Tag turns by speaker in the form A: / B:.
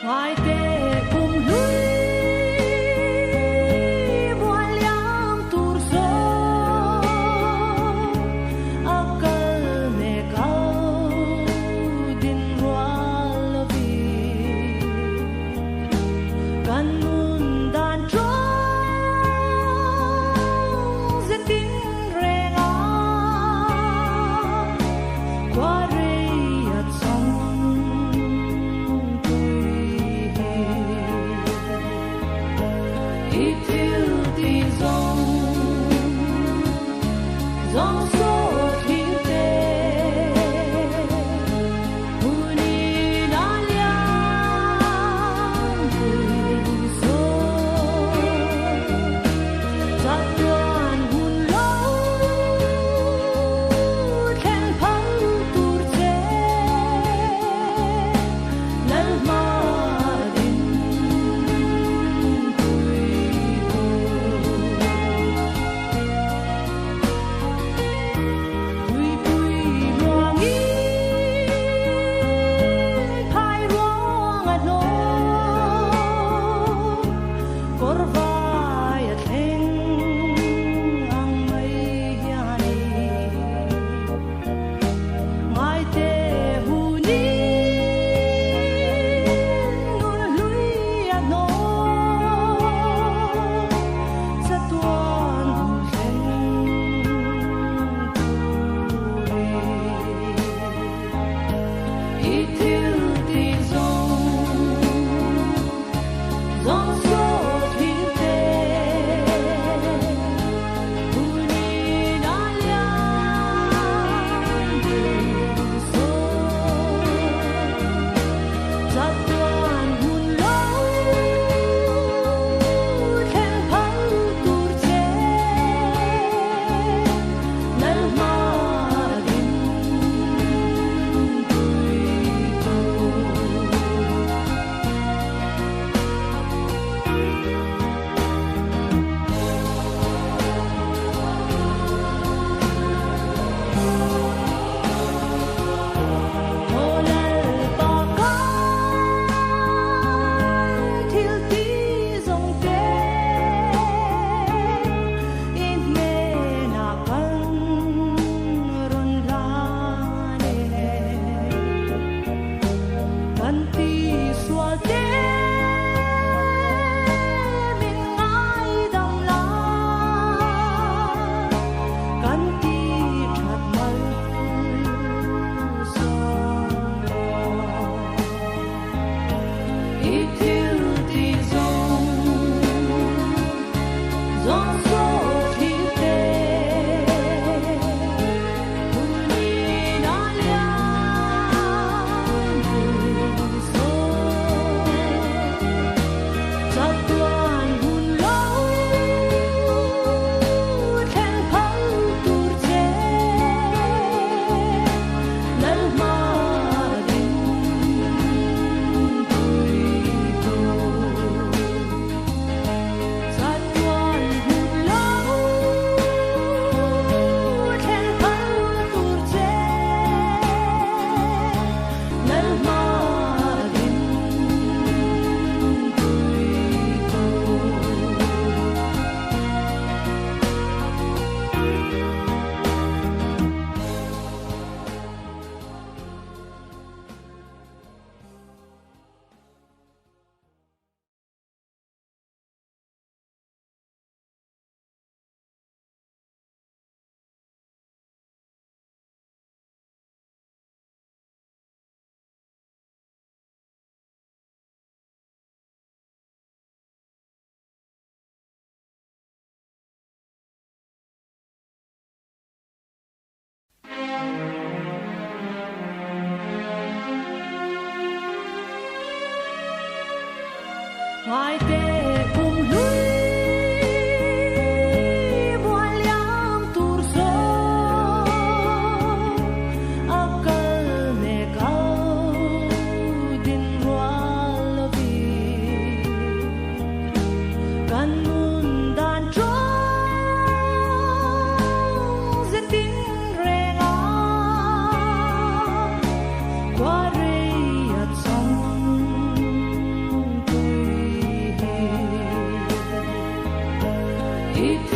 A: Ngài tề cùng lui bùa liang tur so akal ne kau din rual vi kan mun dan trong zetin renga qua rei at song Dòng số thiên tế Huni đã liang Huni số Giặc đoàn hùn lâu Khen phăng tụt chế Lần mà đình Ngài tề cùng lui bùa liang tur so akal ne kau din rual vi kan mun dan trong zetin renga qua rei at song đi